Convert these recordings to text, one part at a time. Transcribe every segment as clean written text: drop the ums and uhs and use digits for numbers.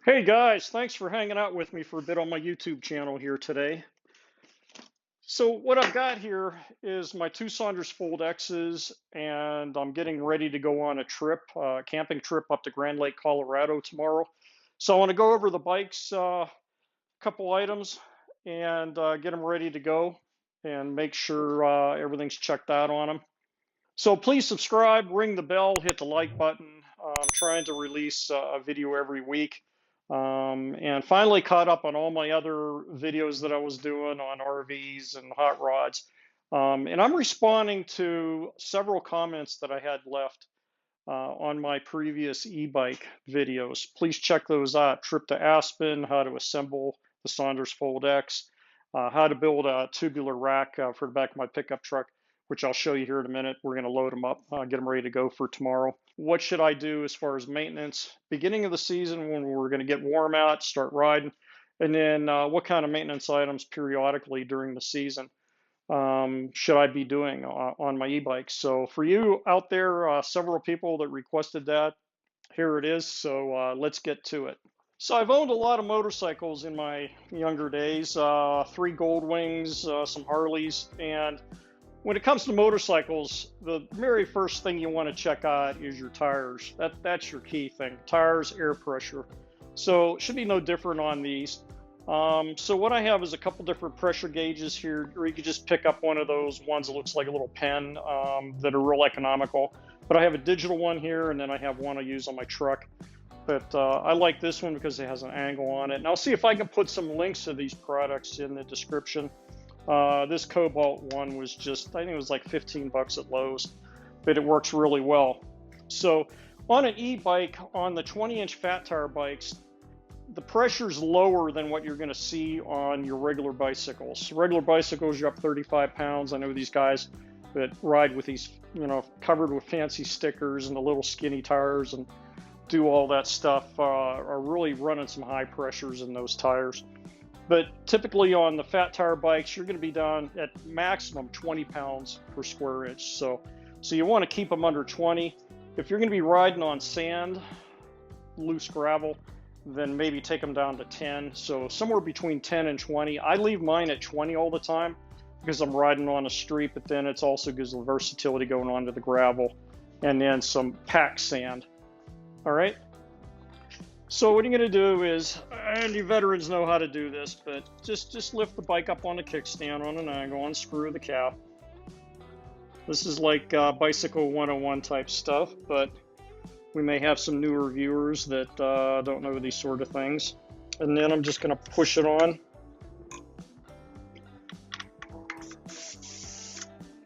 Hey guys, thanks for hanging out with me for a bit on my YouTube channel here today. So what I've got here is my two Sondors Fold X's, and I'm getting ready to go on a trip, camping trip up to Grand Lake, Colorado tomorrow. So I want to go over the bikes, couple items, and get them ready to go and make sure everything's checked out on them. So please subscribe, ring the bell, hit the like button. I'm trying to release a video every week. And finally caught up on all my other videos that I was doing on RVs and hot rods. And I'm responding to several comments that I had left on my previous e-bike videos. Please check those out. Trip to Aspen, how to assemble the Sondors Fold X, how to build a tubular rack for the back of my pickup truck, which I'll show you here in a minute. We're going to load them up, get them ready to go for tomorrow. What should I do as far as maintenance? Beginning of the season when we're going to get warm out, start riding, and then what kind of maintenance items periodically during the season should I be doing on my e-bike? So for you out there, several people that requested that, here it is. So let's get to it. So I've owned a lot of motorcycles in my younger days, three Gold Wings, some Harleys, and when it comes to motorcycles, the very first thing you want to check out is your tires. That's your key thing. Tires, air pressure. So it should be no different on these. So what I have is a couple different pressure gauges here, or you could just pick up one of those ones that looks like a little pen that are real economical. But I have a digital one here, and then I have one I use on my truck. But I like this one because it has an angle on it. And I'll see if I can put some links to these products in the description. This Cobalt one was just, I think it was like 15 bucks at Lowe's, but it works really well. So on an e-bike, on the 20-inch fat tire bikes, the pressure's lower than what you're going to see on your regular bicycles. Regular bicycles, you're up 35 pounds. I know these guys that ride with these, covered with fancy stickers and the little skinny tires and do all that stuff, are really running some high pressures in those tires. But typically on the fat tire bikes, you're going to be down at maximum 20 pounds per square inch. So you want to keep them under 20. If you're going to be riding on sand, loose gravel, then maybe take them down to 10. So somewhere between 10 and 20. I leave mine at 20 all the time because I'm riding on a street, but then it also gives the versatility going onto the gravel and then some packed sand. All right. So what you're going to do is, and you veterans know how to do this, but just lift the bike up on the kickstand on an angle, unscrew the cap. This is like Bicycle 101 type stuff, but we may have some newer viewers that don't know these sort of things. And then I'm just going to push it on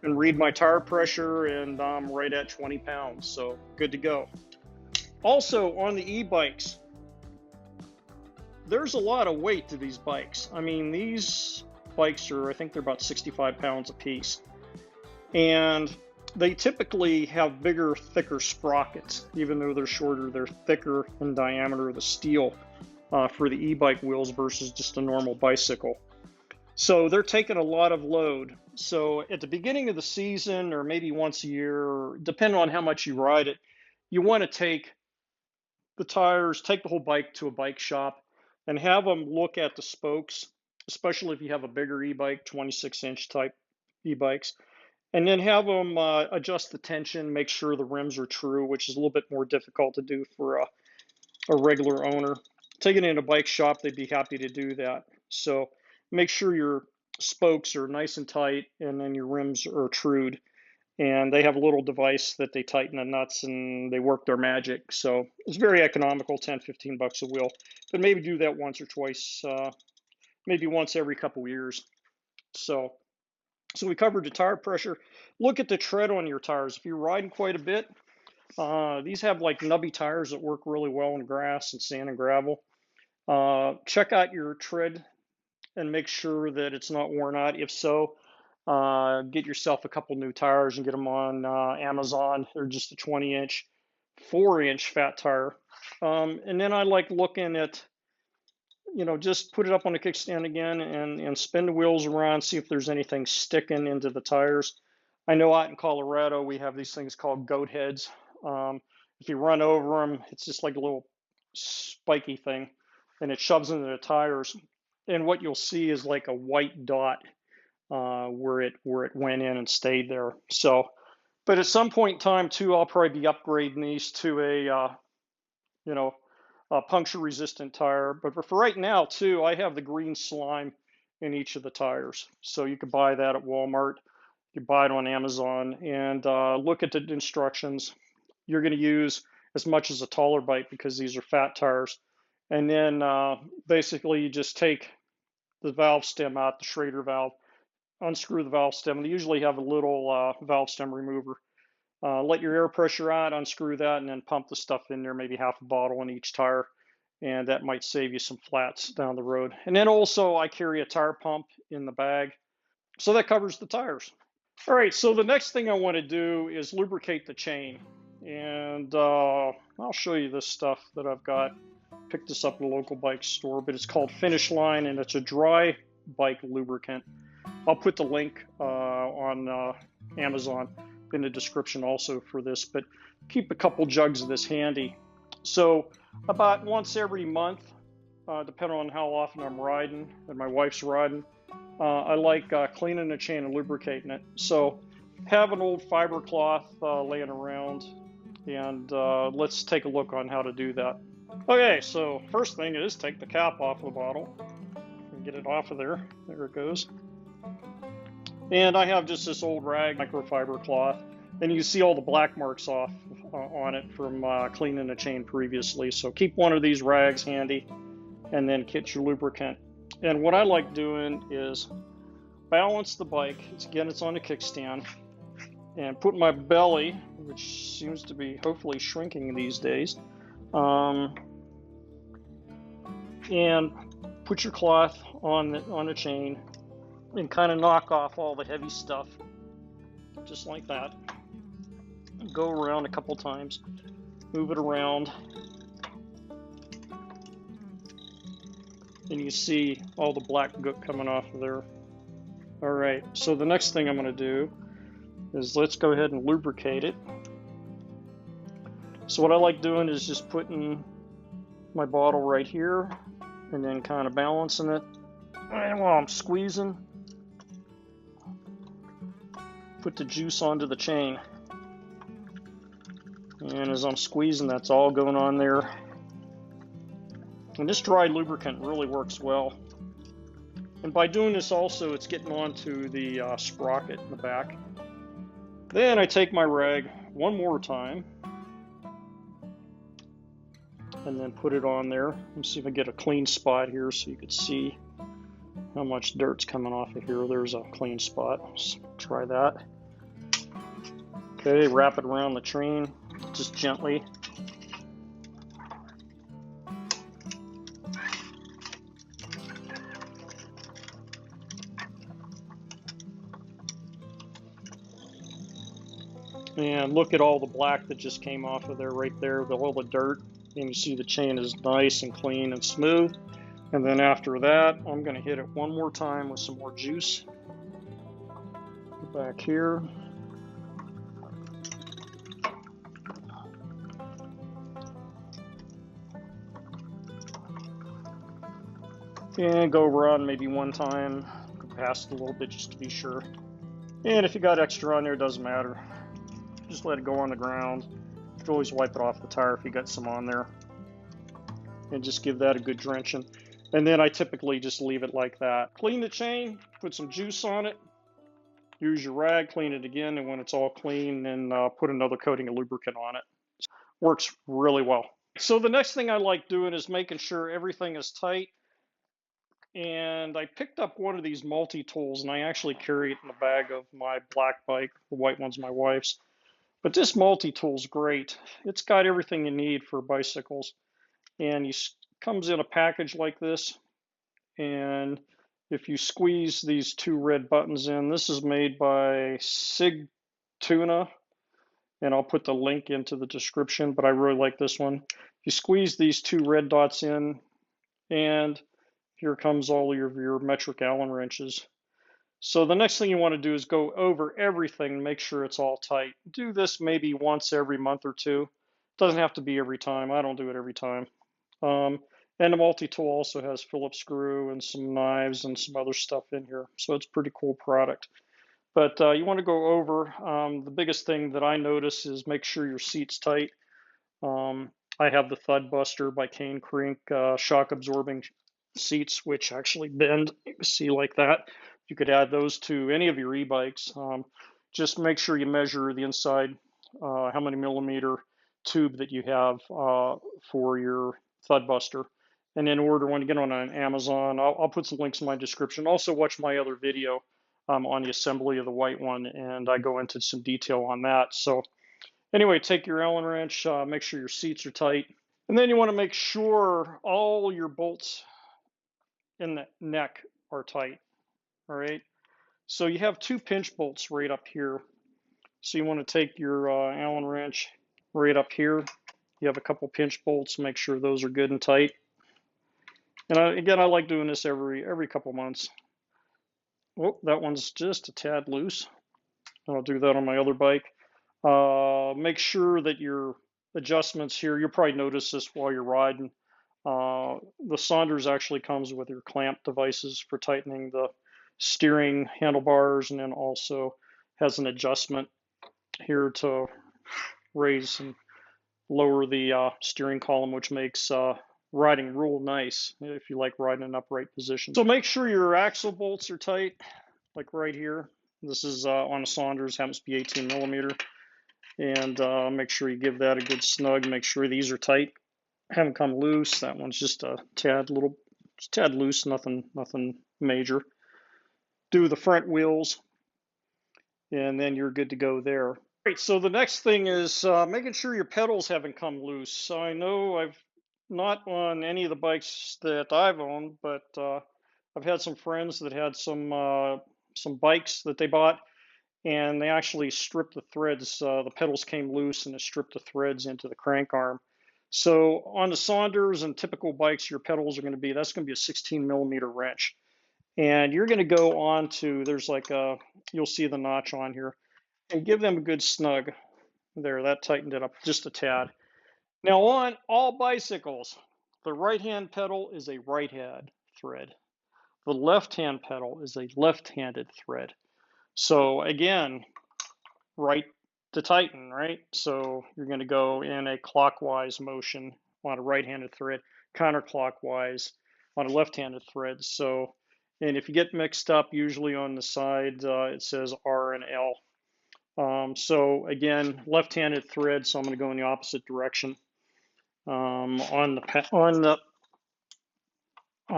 and read my tire pressure, and I'm right at 20 pounds, so good to go. Also on the e-bikes, there's a lot of weight to these bikes. I mean, these bikes are, I think they're about 65 pounds a piece. And they typically have bigger, thicker sprockets. Even though they're shorter, they're thicker in diameter of the steel for the e-bike wheels versus just a normal bicycle. So they're taking a lot of load. So at the beginning of the season, or maybe once a year, depending on how much you ride it, you want to take the tires, take the whole bike to a bike shop, and have them look at the spokes, especially if you have a bigger e-bike, 26-inch type e-bikes, and then have them adjust the tension, make sure the rims are true, which is a little bit more difficult to do for a regular owner. Take it in a bike shop, they'd be happy to do that. So make sure your spokes are nice and tight, and then your rims are trued. And they have a little device that they tighten the nuts and they work their magic. So it's very economical, 10, 15 bucks a wheel. But maybe do that once or twice, maybe once every couple years. So we covered the tire pressure. Look at the tread on your tires. If you're riding quite a bit, these have like nubby tires that work really well in grass and sand and gravel. Check out your tread and make sure that it's not worn out. If so, get yourself a couple new tires and get them on Amazon. They're just a 20-inch, 4-inch fat tire. And then I like looking at, just put it up on the kickstand again and spin the wheels around, see if there's anything sticking into the tires. I know out in Colorado, we have these things called goat heads. If you run over them, it's just like a little spiky thing. and it shoves into the tires. And what you'll see is like a white dot where it went in and stayed there. So, but at some point in time too, I'll probably be upgrading these to a a puncture resistant tire. But for right now too, I have the green slime in each of the tires. So you can buy that at Walmart. You buy it on Amazon, and look at the instructions. You're going to use as much as a taller bike because these are fat tires. And then basically you just take the valve stem out, the Schrader valve, unscrew the valve stem. And they usually have a little valve stem remover. Let your air pressure out, unscrew that, and then pump the stuff in there, maybe half a bottle in each tire. And that might save you some flats down the road. And then also I carry a tire pump in the bag. So that covers the tires. All right, so the next thing I want to do is lubricate the chain. And I'll show you this stuff that I've got. Picked this up at a local bike store, but it's called Finish Line, and it's a dry bike lubricant. I'll put the link on Amazon in the description also for this, but keep a couple jugs of this handy. So about once every month, depending on how often I'm riding and my wife's riding, I like cleaning the chain and lubricating it. So have an old fiber cloth laying around, and let's take a look on how to do that. Okay, so first thing is take the cap off the bottle and get it off of there. There it goes. And I have just this old rag microfiber cloth, and you see all the black marks off on it from cleaning the chain previously. So keep one of these rags handy, and then get your lubricant. And what I like doing is balance the bike. It's on a kickstand, and put my belly, which seems to be hopefully shrinking these days, and put your cloth on the chain and kind of knock off all the heavy stuff, just like that. Go around a couple times, move it around, and you see all the black gook coming off of there. All right, so the next thing I'm going to do is let's go ahead and lubricate it. So what I like doing is just putting my bottle right here and then kind of balancing it, and while I'm squeezing, put the juice onto the chain. And as I'm squeezing, that's all going on there. And this dry lubricant really works well. And by doing this also, it's getting onto the sprocket in the back. Then I take my rag one more time and then put it on there. Let me see if I get a clean spot here so you can see how much dirt's coming off of here. There's a clean spot. Let's try that. Okay, wrap it around the chain just gently. And look at all the black that just came off of there right there, all the dirt. And you see the chain is nice and clean and smooth. And then after that, I'm going to hit it one more time with some more juice. Go back here. And go around maybe one time, go past it a little bit just to be sure. And if you got extra on there, it doesn't matter. Just let it go on the ground. You can always wipe it off the tire if you got some on there. And just give that a good drenching. And then I typically just leave it like that. Clean the chain, put some juice on it, use your rag, clean it again, and when it's all clean, then put another coating of lubricant on it. Works really well. So the next thing I like doing is making sure everything is tight. And I picked up one of these multi-tools, and I actually carry it in the bag of my black bike. The white one's my wife's. But this multi-tool's great. It's got everything you need for bicycles. And it comes in a package like this. And if you squeeze these two red buttons in, this is made by Sig Tuna. And I'll put the link into the description, but I really like this one. You squeeze these two red dots in, and here comes all your metric Allen wrenches. So the next thing you want to do is go over everything and make sure it's all tight. Do this maybe once every month or two. Doesn't have to be every time. I don't do it every time. And And the multi-tool also has Phillips screw and some knives and some other stuff in here. So it's a pretty cool product. But you want to go over, the biggest thing that I notice is make sure your seat's tight. I have the Thud Buster by Cane Crink shock absorbing seats, which actually bend. You can see like that. You could add those to any of your e-bikes. Just make sure you measure the inside, how many millimeter tube that you have for your Thud Buster. And in order, when you get on Amazon, I'll put some links in my description. Also, watch my other video on the assembly of the white one, and I go into some detail on that. So anyway, take your Allen wrench, make sure your seats are tight, and then you want to make sure all your bolts in the neck are tight. All right. So you have two pinch bolts right up here. So you want to take your Allen wrench right up here. You have a couple pinch bolts. Make sure those are good and tight. And again, I like doing this every couple months. Oh, that one's just a tad loose. I'll do that on my other bike. Make sure that your adjustments here, you'll probably notice this while you're riding. The Sondors actually comes with your clamp devices for tightening the steering handlebars, and then also has an adjustment here to raise and lower the steering column, which makes riding real nice if you like riding in upright position. So make sure your axle bolts are tight, like right here. This is on a Sondors, happens to be 18 millimeter. And make sure you give that a good snug. Make sure these are tight. Haven't come loose. That one's just a tad loose, nothing major. Do the front wheels, and then you're good to go there. Great. So the next thing is making sure your pedals haven't come loose. So I know I've not on any of the bikes that I've owned, but I've had some friends that had some bikes that they bought, and they actually stripped the threads. The pedals came loose, and it stripped the threads into the crank arm. So on the Sondors and typical bikes, your pedals are going to be, that's going to be a 16 millimeter wrench. And you're going to go on to, there's like a, you'll see the notch on here, and give them a good snug. There, that tightened it up just a tad. Now on all bicycles, the right-hand pedal is a right-hand thread. The left-hand pedal is a left-handed thread. So again, right to tighten, right? So you're going to go in a clockwise motion on a right-handed thread, counterclockwise on a left-handed thread. So, and if you get mixed up, usually on the side it says R and L. So again, left-handed thread. So I'm going to go in the opposite direction on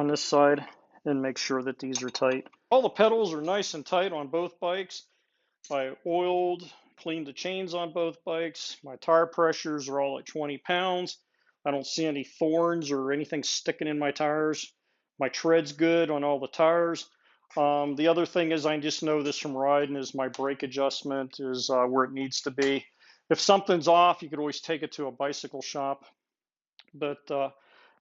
this side, and make sure that these are tight. All the pedals are nice and tight on both bikes. I oiled, cleaned the chains on both bikes. My tire pressures are all at 20 pounds. I don't see any thorns or anything sticking in my tires. My tread's good on all the tires. The other thing is, I just know this from riding, is my brake adjustment is where it needs to be. If something's off, you could always take it to a bicycle shop. But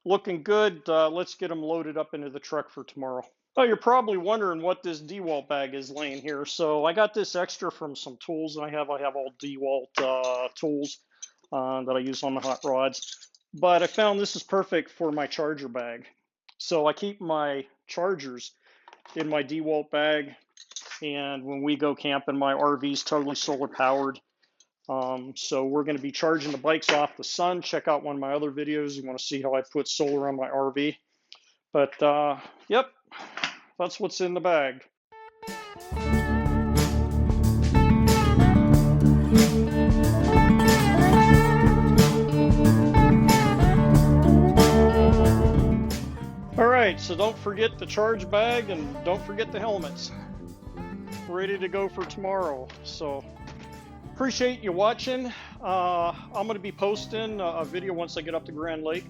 looking good. Let's get them loaded up into the truck for tomorrow. Oh, you're probably wondering what this DeWalt bag is laying here. So I got this extra from some tools I have. I have all DeWalt tools that I use on the hot rods. But I found this is perfect for my charger bag. So I keep my chargers in my DeWalt bag. And when we go camping, my RV is totally solar powered. So we're going to be charging the bikes off the sun. Check out one of my other videos. You want to see how I put solar on my RV. But yep, that's what's in the bag. All right, so don't forget the charge bag, and don't forget the helmets. Ready to go for tomorrow. So appreciate you watching. I'm going to be posting a video once I get up to Grand Lake.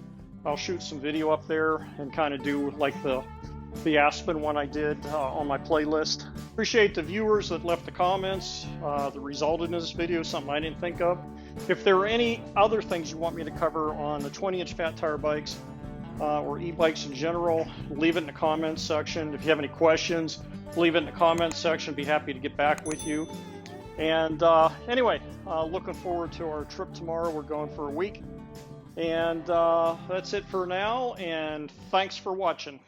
I'll shoot some video up there and kind of do like the Aspen one I did on my playlist. Appreciate the viewers that left the comments that resulted in this video, something I didn't think of. If there are any other things you want me to cover on the 20-inch fat tire bikes or e-bikes in general, leave it in the comments section. If you have any questions, leave it in the comments section. Be happy to get back with you. And anyway, looking forward to our trip tomorrow. We're going for a week. And that's it for now, and thanks for watching.